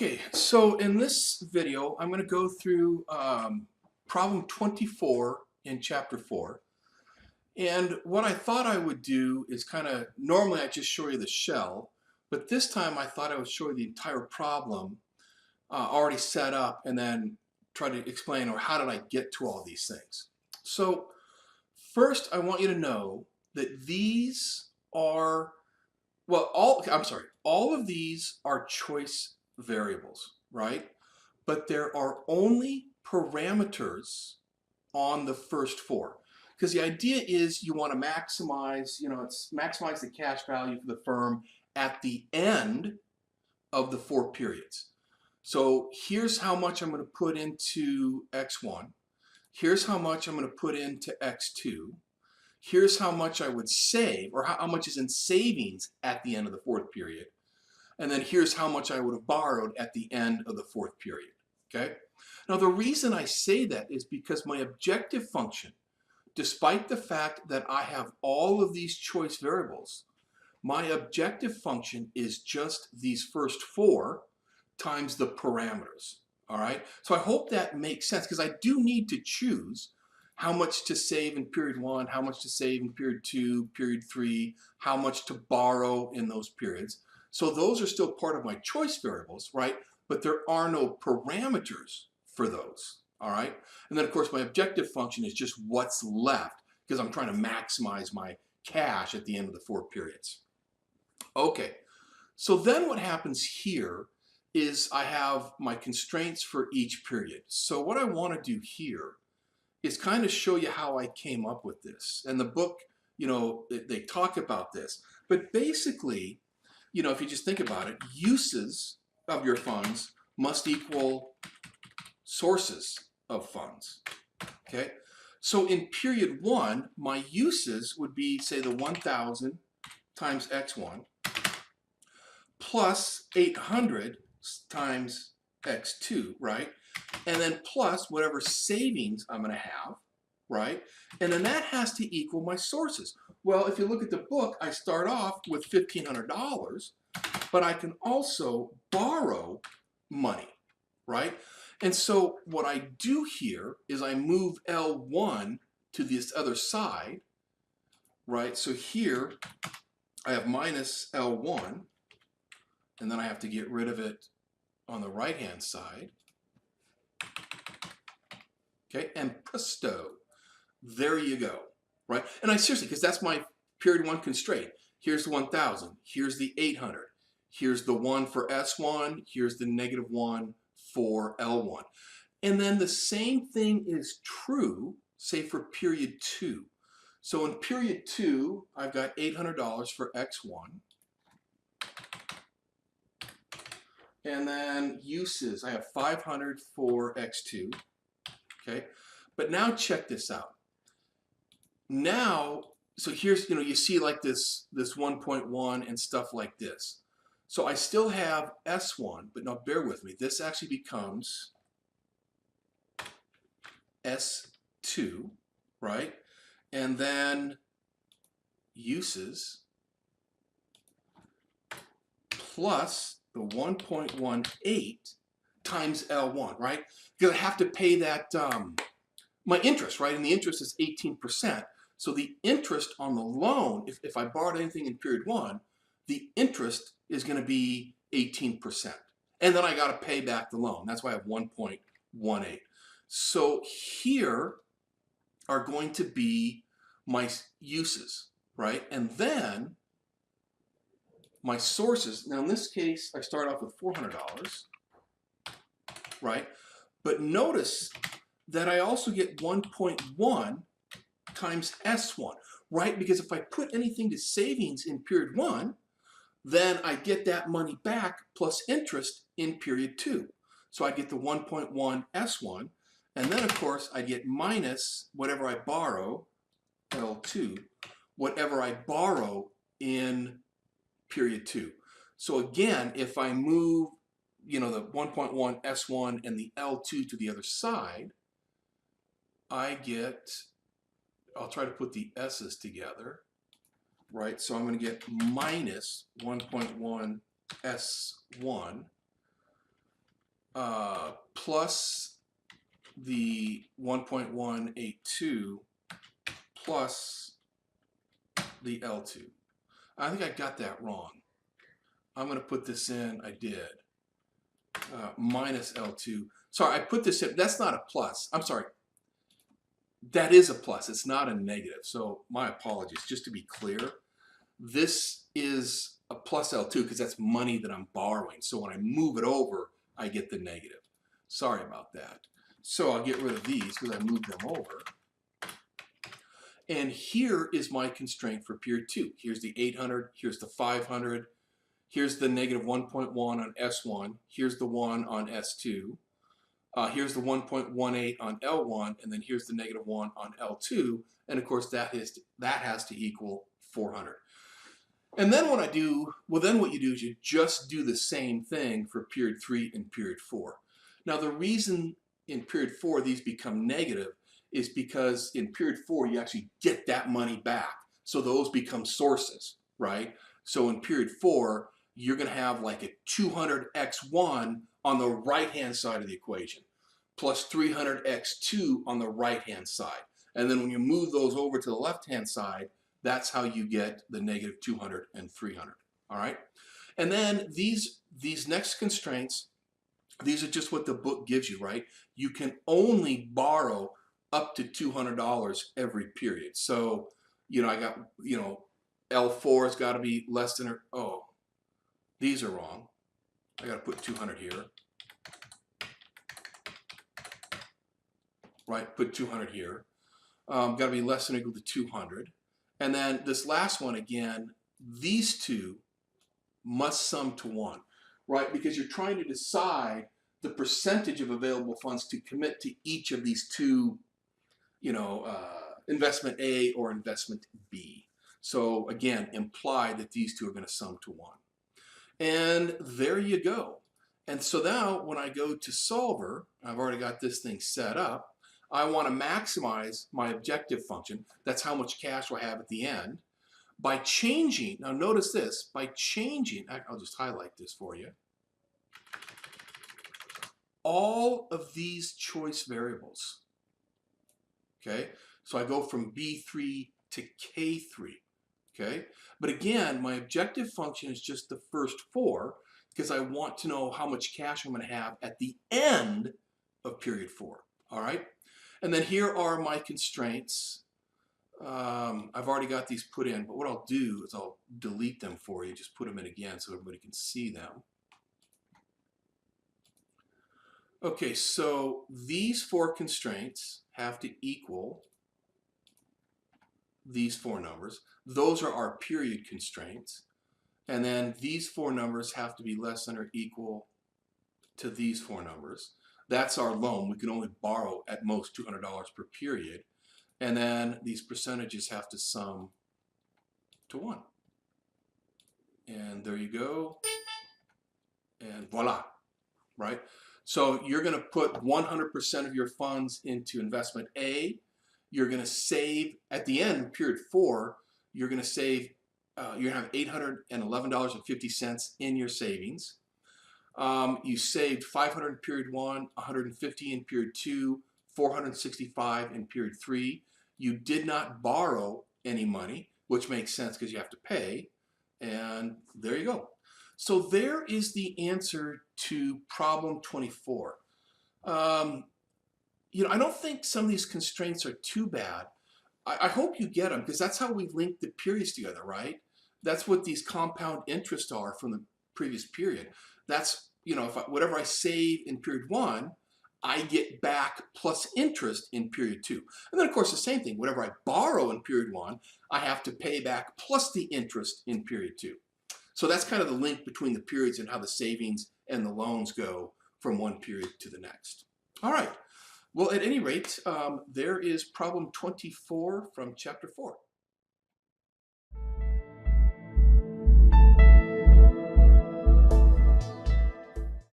Okay, so in this video, I'm going to go through problem 24 in chapter 4. And what I thought I would do is normally I just show you the shell, but this time I thought I would show you the entire problem already set up and then try to explain, or how did I get to all these things. So first I want you to know that these are, all of these are choice variables, right? But there are only parameters on the first four. Because the idea is you want to maximize, maximize the cash value for the firm at the end of the 4 periods. So here's how much I'm going to put into X1. Here's how much I'm going to put into X2. Here's how much I would save, or how much is in savings at the end of the 4th period. And then here's how much I would have borrowed at the end of the 4th period, okay? Now the reason I say that is because my objective function, despite the fact that I have all of these choice variables, my objective function is just these first 4 times the parameters, all right? So I hope that makes sense, because I do need to choose how much to save in period 1, how much to save in period 2, period 3, how much to borrow in those periods. So those are still part of my choice variables, right? But there are no parameters for those, all right? And then of course my objective function is just what's left, because I'm trying to maximize my cash at the end of the 4 periods. Okay, so then what happens here is I have my constraints for each period. So what I want to do here is kind of show you how I came up with this. And the book, they talk about this. But basically, if you just think about it, uses of your funds must equal sources of funds, okay? So in period 1, my uses would be, say, the 1,000 times X1 plus 800 times X2, right? And then plus whatever savings I'm going to have, right? And then that has to equal my sources. Well, if you look at the book, I start off with $1,500, but I can also borrow money, right? And so what I do here is I move L1 to this other side, right? So here I have minus L1, and then I have to get rid of it on the right-hand side. Okay, and presto, there you go, right? And I seriously, because that's my period 1 constraint. Here's the 1,000, here's the 800, here's the 1 for S1, here's the -1 for L1. And then the same thing is true, say, for period 2. So in period 2, I've got $800 for X1. And then uses, I have 500 for X2. Okay, but now check this out. Now, so here's, you see like this 1.1 and stuff like this. So I still have S1, but now bear with me. This actually becomes S2, right? And then uses plus the 1.18 times L1, right? Because I have to pay that, my interest, right? And the interest is 18%. So the interest on the loan, if I borrowed anything in period 1, the interest is going to be 18%. And then I got to pay back the loan. That's why I have 1.18. So here are going to be my uses, right? And then my sources. Now in this case, I start off with $400. Right? But notice that I also get 1.1 times S1, right? Because if I put anything to savings in period 1, then I get that money back plus interest in period 2. So I get the 1.1 S1, and then of course I get minus whatever I borrow, L2, whatever I borrow in period 2. So again, if I move the 1.1 S1 and the L2 to the other side, I get, I'll try to put the S's together, right? So I'm going to get minus 1.1 S1 plus the 1.182 plus the L2. I think I got that wrong. I'm going to put this in, I did, minus L2. Sorry, I put this in, that's not a plus. I'm sorry, that is a plus, it's not a negative. So my apologies, just to be clear, this is a plus L2 because that's money that I'm borrowing. So when I move it over, I get the negative. Sorry about that. So I'll get rid of these because I moved them over. And here is my constraint for period 2. Here's the 800, here's the 500, here's the negative 1.1 on S1, here's the 1 on S2, here's the 1.18 on L1, and then here's the negative 1 on L2, and of course that has to equal 400. And then what you do is you just do the same thing for period 3 and period 4. Now the reason in period 4 these become negative is because in period 4 you actually get that money back. So those become sources, right? So in period 4, you're going to have like a 200x1 on the right-hand side of the equation, plus 300x2 on the right-hand side. And then when you move those over to the left-hand side, that's how you get the negative 200 and 300, all right? And then these next constraints, these are just what the book gives you, right? You can only borrow up to $200 every period. So, I got, L4 has got to be less than, oh, these are wrong. I got to put 200 here. Right, put 200 here. Got to be less than or equal to 200. And then this last one again, these two must sum to 1, right? Because you're trying to decide the percentage of available funds to commit to each of these two, investment A or investment B. So again, imply that these two are going to sum to 1. And there you go. And so now when I go to Solver, I've already got this thing set up. I want to maximize my objective function. That's how much cash I have at the end. By changing, now notice this, by changing, I'll just highlight this for you. All of these choice variables, okay? So I go from B3 to K3, okay? But again, my objective function is just the first 4 because I want to know how much cash I'm going to have at the end of period 4, all right? And then here are my constraints. I've already got these put in, but what I'll do is I'll delete them for you, just put them in again so everybody can see them. Okay, so these 4 constraints have to equal these 4 numbers. Those are our period constraints. And then these 4 numbers have to be less than or equal to these 4 numbers. That's our loan. We can only borrow at most $200 per period. And then these percentages have to sum to 1. And there you go. And voila, right? So you're going to put 100% of your funds into investment A. You're going to save, at the end of period 4, you're going to save, you're going to have $811.50 in your savings. You saved 500 in period 1, 150 in period 2, 465 in period 3. You did not borrow any money, which makes sense because you have to pay. And there you go. So there is the answer to problem 24. I don't think some of these constraints are too bad. I hope you get them because that's how we link the periods together, right? That's what these compound interests are from the previous period. That's, whatever I save in period 1, I get back plus interest in period 2. And then of course the same thing, whatever I borrow in period 1, I have to pay back plus the interest in period 2. So that's kind of the link between the periods and how the savings and the loans go from one period to the next. All right. Well, at any rate, there is problem 24 from chapter 4.